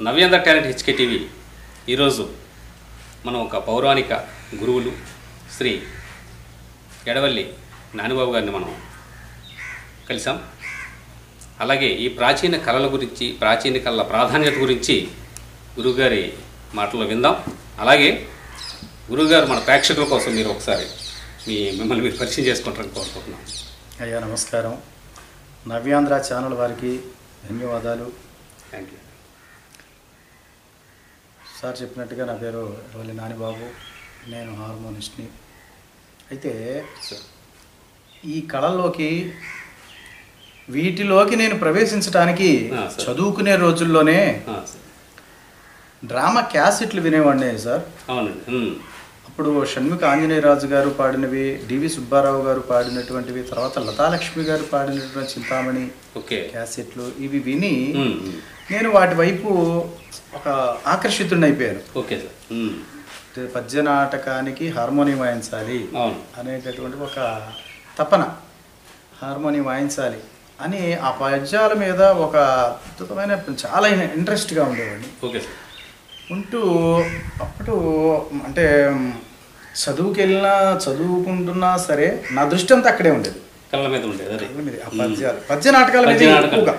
నవ్యాంధ్ర talent HK TV ఈరోజు మనం ఒక పౌరాణిక గురువులు శ్రీ ఎడవల్లి నానిబాబు గారిని మనం కలిసాం. అలాగే ఈ ప్రాచీన కళల గురించి, ప్రాచీన కళల ప్రాధాన్యత గురించి గురువుగారి మాటల్లో విందాం. అలాగే గురువుగారు మన ప్రేక్షకుల కోసం మీరు ఒకసారి మిమ్మల్ని మీరు పరిచయం చేసుకుంటారని కోరుకుంటున్నాం. అయ్యా నమస్కారం. నవ్యాంధ్ర ఛానల్ వారికి ధన్యవాదాలు. Thank you sir. చెప్పినట్టుగా నా పేరు ఎడవల్లి నానిబాబు, నేను హార్మోనిస్ట్ని. అయితే ఈ కళల్లోకి వీటిలోకి నేను ప్రవేశించడానికి చదువుకునే రోజుల్లోనే డ్రామా క్యాసెట్లు వినేవాడిని సార్. అవునండి. అప్పుడు షణ్ముఖ ఆంజనేయరాజు గారు పాడినవి, డివి సుబ్బారావు గారు పాడినటువంటివి, తర్వాత లతాలక్ష్మి గారు పాడినటువంటి చింతామణి క్యాసెట్లు ఇవి విని నేను వాటి వైపు ఒక ఆకర్షితుడిని అయిపోయాను. Okay sir. పద్య నాటకానికి హార్మోనియం వాయించాలి అనేటటువంటి ఒక తపన, హార్మోనియం వాయించాలి అని ఆ పద్యాల మీద ఒక అద్భుతమైన చాలా ఇంట్రెస్ట్గా ఉండేవాడిని. Okay sir. ఉంటూ అప్పుడు అంటే చదువుకి వెళ్ళినా చదువుకుంటున్నా సరే నా దృష్టి అంతా అక్కడే ఉండేది, కళ్ళ మీద ఉండేది. ఆ పద్యాలు, పద్య నాటకాల మీద ఎక్కువగా,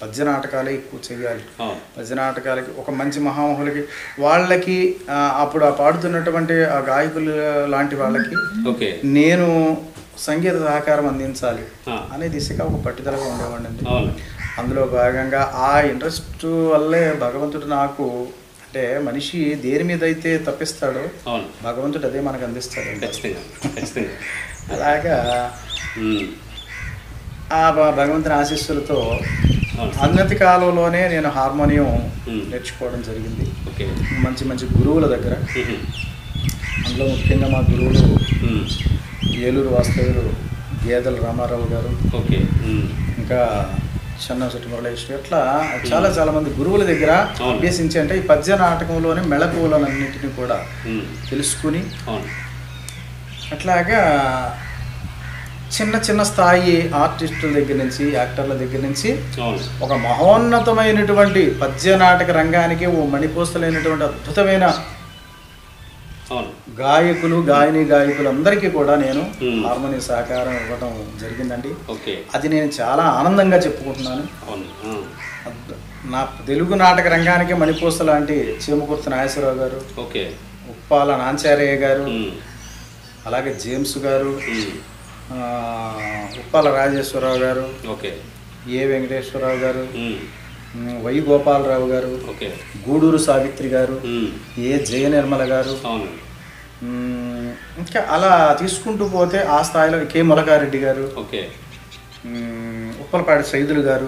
పద్య నాటకాలే ఎక్కువ చెయ్యాలి. పద్య నాటకాలకి ఒక మంచి మహామహులకి వాళ్ళకి అప్పుడు ఆ పాడుతున్నటువంటి ఆ గాయకులు లాంటి వాళ్ళకి నేను సంగీత సహకారం అందించాలి అనే దిశగా ఒక పట్టుదలగా ఉండేవాడిని అండి. అందులో భాగంగా ఆ ఇంట్రెస్ట్ వల్లే భగవంతుడు నాకు, అంటే మనిషి దేని మీద అయితే తప్పిస్తాడో భగవంతుడు అదే మనకు అందిస్తాడు. అలాగా ఆ భగవంతుని ఆశీస్సులతో అన్నతి కాలంలోనే నేను హార్మోనియం నేర్చుకోవడం జరిగింది మంచి మంచి గురువుల దగ్గర. అందులో ముఖ్యంగా మా గురువులు ఏలూరు వాస్తవ్యులు గేదెల రామారావు గారు, ఇంకా చెన్నశెట్టి మురళేశ్వరి, అట్లా చాలా మంది గురువుల దగ్గర అభ్యసించి, అంటే ఈ పద్య నాటకంలోని మెళకువలన్నింటినీ కూడా తెలుసుకుని అట్లాగా చిన్న స్థాయి ఆర్టిస్టుల దగ్గర నుంచి, యాక్టర్ల దగ్గర నుంచి ఒక మహోన్నతమైనటువంటి పద్య నాటక రంగానికి ఓ మణిపోస్తలైనటువంటి అద్భుతమైన గాయకులు, గాయకులందరికీ కూడా నేను హార్మోనియం సహకారం ఇవ్వడం జరిగిందండి. అది నేను చాలా ఆనందంగా చెప్పుకుంటున్నాను. నా తెలుగు నాటక రంగానికి మణిపూస లాంటి చీమకుర్తి నాగేశ్వరరావు గారు, ఉప్పాల నాంచారయ్య గారు, అలాగే జేమ్స్ గారు, ఉప్పాల రాజేశ్వరరావు గారు, ఏ వెంకటేశ్వరరావు గారు, వై గోపాలరావు గారు, గూడూరు సావిత్రి గారు, ఏ జయ నిర్మల గారు, ఇంకా అలా తీసుకుంటూ పోతే ఆ స్థాయిలో కె ములగారెడ్డి గారు, ఉప్పలపాటి సైదులు గారు,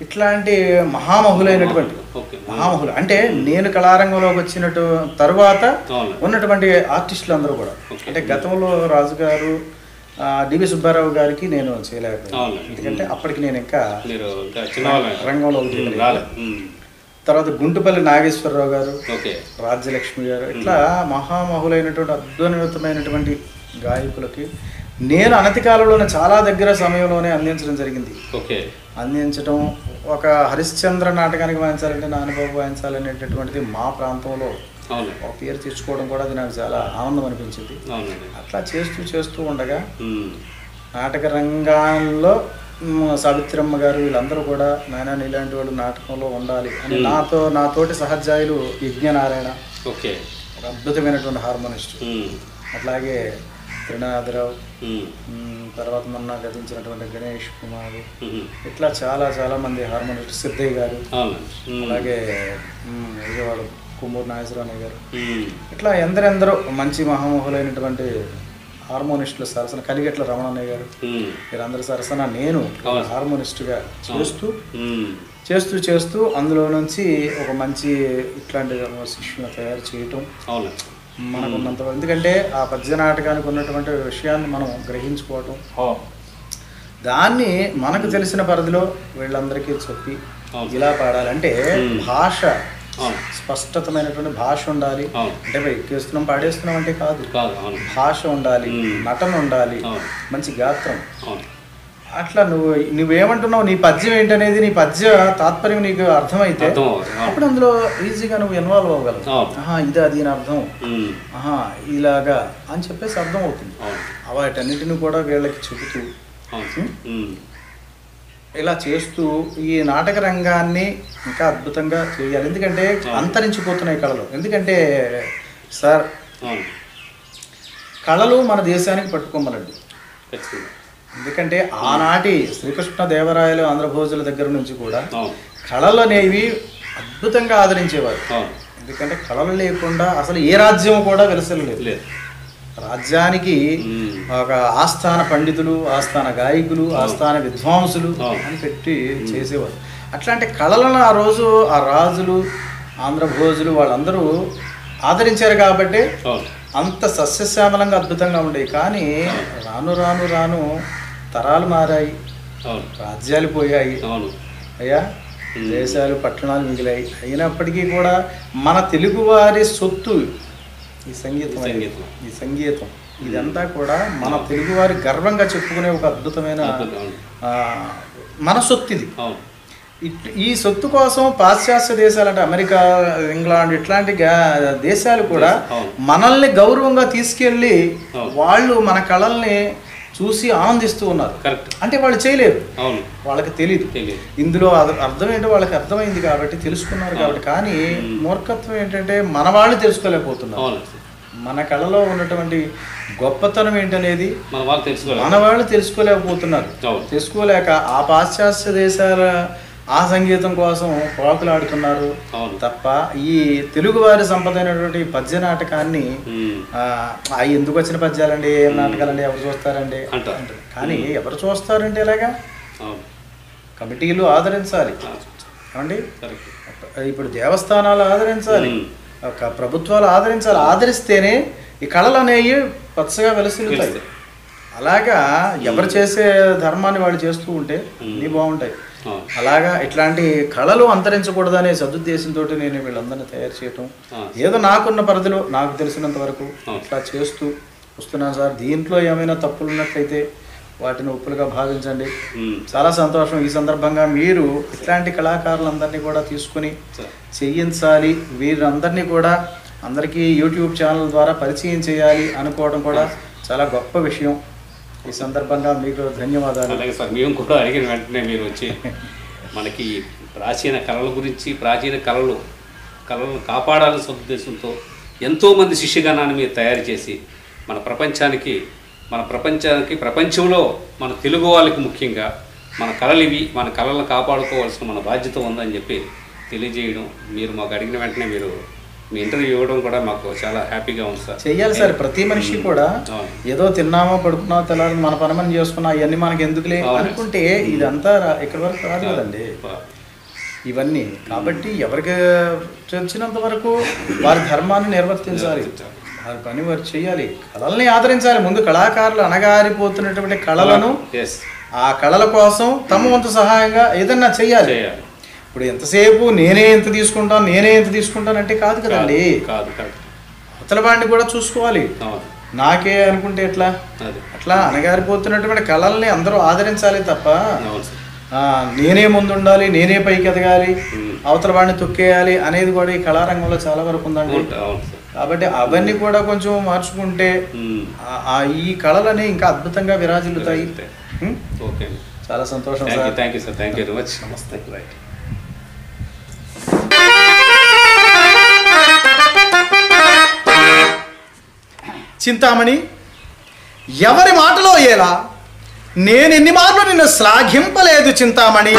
ఇట్లాంటి మహామహులైనటువంటి మహామహులు, అంటే నేను కళారంగంలోకి వచ్చినట్టు తర్వాత ఉన్నటువంటి ఆర్టిస్టులు అందరూ కూడా, అంటే గతంలో రాజుగారు డివి సుబ్బారావు గారికి నేను చేయలేకపోయాను, ఎందుకంటే అప్పటికి నేను ఇంకా రంగంలో తర్వాత గుంటుపల్లి నాగేశ్వరరావు గారు, రాజ్యలక్ష్మి గారు, ఇట్లా మహామహులైనటువంటి అద్భుతమైనటువంటి గాయకులకి నేను అనతి కాలంలోనే చాలా దగ్గర సమయంలోనే అందించడం జరిగింది. అందించడం, ఒక హరిశ్చంద్ర నాటకానికి వాయించాలంటే నానిబాబు వాయించాలనేటటువంటిది మా ప్రాంతంలో ఒక పేరు తెచ్చుకోవడం కూడా అది నాకు చాలా ఆనందం అనిపించింది. అట్లా చేస్తూ ఉండగా నాటక రంగాల్లో సావిత్రమ్మ గారు వీళ్ళందరూ కూడా నాయన ఇలాంటి వాళ్ళు నాటకంలో ఉండాలి అని నాతోటి సహజాయులు యజ్ఞనారాయణ, ఒక అద్భుతమైనటువంటి హార్మోనిస్ట్, అట్లాగే త్రినాథరావు, తర్వాత మొన్న గతించినటువంటి గణేష్ కుమార్, ఇట్లా చాలా మంది హార్మోనిస్ట్, సిద్ధయ్య గారు, అలాగే విజయవాడ కుమ్మూరు నాగేశ్వరరావు గారు, ఇట్లా ఎందరెందరో మంచి మహామహులైనటువంటి హార్మోనిస్టుల సరసన, కలిగట్ల రమణయ్య గారు, వీరందరి సరసన నేను హార్మోనిస్టుగా చేస్తూ అందులో నుంచి ఒక మంచి ఇట్లాంటి శిష్యుని తయారు చేయటం మనకున్నంత, ఎందుకంటే ఆ పద్య నాటకానికి ఉన్నటువంటి విషయాన్ని మనం గ్రహించుకోవటం, దాన్ని మనకు తెలిసిన పరిధిలో వీళ్ళందరికీ చెప్పి ఇలా పాడాలంటే భాష, స్పష్టతమైనటువంటి భాష ఉండాలి. అంటే ఎక్కేస్తున్నాం పాడేస్తున్నాం అంటే కాదు, భాష ఉండాలి, నటన ఉండాలి, మంచి గాత్రం, అట్లా నువ్వేమంటున్నావు, నీ పద్యం ఏంటనేది, నీ పద్య తాత్పర్యం నీకు అర్థమైతే అప్పుడు అందులో ఈజీగా నువ్వు ఇన్వాల్వ్ అవ్వగలవు. ఇదే దీని అర్థం, ఇలాగా అని చెప్పేసి అర్థం అవుతుంది. వాటన్నిటిని కూడా వీళ్ళకి చెబుతూ ఇలా చేస్తూ ఈ నాటక రంగాన్ని ఇంకా అద్భుతంగా చేయాలి. ఎందుకంటే అంతరించిపోతున్నాయి కళలు. ఎందుకంటే సార్, కళలు మన దేశానికి పట్టుకోమలండి. ఎందుకంటే ఆనాటి శ్రీకృష్ణదేవరాయలు, ఆంధ్రభోజుల దగ్గర నుంచి కూడా కళలు అనేవి అద్భుతంగా ఆదరించేవారు. ఎందుకంటే కళలు లేకుండా అసలు ఏ రాజ్యం కూడా వెలసలేదు. రాజ్యానికి ఒక ఆస్థాన పండితులు, ఆస్థాన గాయకులు, ఆస్థాన విద్వాంసులు అని పెట్టి చేసేవారు. అట్లాంటి కళలను ఆ రోజు ఆ రాజులు, ఆంధ్రభోజులు వాళ్ళందరూ ఆదరించారు కాబట్టి అంత సస్యశ్యామలంగా అద్భుతంగా ఉండేవి. కానీ రాను రాను రాను తరాలు మారాయి, రాజ్యాలు పోయాయి అయ్యా, దేశాలు పట్టణాలు మిగిలాయి. అయినప్పటికీ కూడా మన తెలుగువారి సొత్తు ఈ సంగీతం ఇదంతా కూడా మన తెలుగువారి గర్వంగా చెప్పుకునే ఒక అద్భుతమైన మన సొత్తు ఇది. ఈ సొత్తు కోసం పాశ్చాత్య దేశాలు అంటే అమెరికా, ఇంగ్లాండ్ ఇట్లాంటి దేశాలు కూడా మనల్ని గౌరవంగా తీసుకెళ్ళి వాళ్ళు మన కళల్ని చూసి ఆనందిస్తూ ఉన్నారు. అంటే వాళ్ళు చేయలేరు, వాళ్ళకి తెలియదు. ఇందులో అర్థం ఏంటో వాళ్ళకి అర్థమైంది కాబట్టి తెలుసుకున్నారు కాబట్టి. కానీ మూర్ఖత్వం ఏంటంటే మన వాళ్ళు తెలుసుకోలేకపోతున్నారు. మన కళలో ఉన్నటువంటి గొప్పతనం ఏంటనేది మన వాళ్ళు తెలుసుకోలేకపోతున్నారు. తెలుసుకోలేక ఆ పాశ్చాత్య దేశాల ఆ సంగీతం కోసం పోకులాడుతున్నారు తప్ప ఈ తెలుగువారి సంపద అయినటువంటి పద్య నాటకాన్ని ఎందుకు వచ్చిన పద్యాలండి, ఏం నాటకాలండి, ఎవరు చూస్తారండి అంటారు. కానీ ఎవరు చూస్తారంటే ఎలాగా? కమిటీలు ఆదరించాలి ఏమండి, ఇప్పుడు దేవస్థానాలు ఆదరించాలి, ప్రభుత్వాలు ఆదరించాలి. ఆదరిస్తేనే ఈ కళలు అనేవి పచ్చగా వెలసిల్లుతాయి. అలాగా ఎవరు చేసే ధర్మాన్ని వాళ్ళు చేస్తూ ఉంటే అన్నీ బాగుంటాయి. అలాగా ఇట్లాంటి కళలు అంతరించకూడదనే సదుద్దేశంతో నేను వీళ్ళందరినీ తయారు చేయటం, ఏదో నాకున్న పరిధిలో నాకు తెలిసినంత వరకు ఇట్లా చేస్తూ వస్తున్నాను సార్. దీంట్లో ఏమైనా తప్పులు ఉన్నట్లయితే వాటిని ఒప్పులుగా భావించండి. చాలా సంతోషం. ఈ సందర్భంగా మీరు ఇట్లాంటి కళాకారులందరినీ కూడా తీసుకుని చేయించాలి, వీరందరినీ కూడా అందరికీ యూట్యూబ్ ఛానల్ ద్వారా పరిచయం చేయాలి అనుకోవడం కూడా చాలా గొప్ప విషయం. ఈ సందర్భంగా మీకు ధన్యవాదాలు. అలాగే సార్, మేము కూడా అడిగిన వెంటనే మీరు వచ్చి మనకి ప్రాచీన కళల గురించి, ప్రాచీన కళలను కాపాడాలనే ఉద్దేశంతో ఎంతోమంది శిష్యగణాన్ని మీరు తయారు చేసి మన ప్రపంచంలో మన తెలుగు వాళ్ళకి ముఖ్యంగా మన కళలు ఇవి, మన కళలను కాపాడుకోవాల్సిన మన బాధ్యత ఉందని చెప్పి తెలియజేయడం, మీరు మాకు అడిగిన వెంటనే మీరు మీ ఇంటర్వ్యూ ఇవ్వడం కూడా మాకు చాలా హ్యాపీగా ఉంది సార్. చెయ్యాలి సార్. ప్రతి మనిషి కూడా ఏదో తిన్నామో పడుకున్నామో తెల్లారి మన పని మనం చేసుకున్నా ఇవన్నీ మనకి ఎందుకులే అనుకుంటే ఇదంతా ఇక్కడి వరకు రాదు కదండి ఇవన్నీ. కాబట్టి ఎవరికి వచ్చినంత వరకు వారి ధర్మాన్ని నిర్వర్తించాలి, వారి పని వారు చేయాలి, కళల్ని ఆదరించాలి. ముందు కళాకారులు అణగారిపోతున్నటువంటి కళలను, ఆ కళల కోసం తమ వంతు సహాయంగా ఏదన్నా చెయ్యాలి. ఇప్పుడు ఎంతసేపు నేనే ఎంత తీసుకుంటాను అంటే కాదు కదండి. అవతల వాడిని కూడా చూసుకోవాలి. నాకే అనుకుంటే ఎట్లా? అట్లా అణగారిపోతున్నటువంటి కళల్ని అందరూ ఆదరించాలి తప్ప నేనే ముందుండాలి, నేనే పైకి ఎదగాలి, అవతల వాడిని తొక్కేయాలి అనేది కూడా ఈ కళారంగంలో చాలా వరకు ఉందండి. కాబట్టి అవన్నీ కూడా కొంచెం మార్చుకుంటే ఈ కళలని ఇంకా అద్భుతంగా విరాజిల్లుతాయి. చాలా సంతోషం sir. Thank you sir. Thank you very much. నమస్తే. రైట్. చింతామణి, ఎవరి మాటలో ఎలా నేనెన్ని మార్లు నిన్ను శ్లాఘింపలేదు చింతామణి.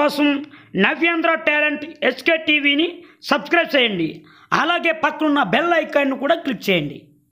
కోసం నవ్యాంధ్ర టాలెంట్ ఎస్కే టీవీని సబ్స్క్రైబ్ చేయండి. అలాగే పక్కనున్న బెల్ ఐకాన్ను కూడా క్లిక్ చేయండి.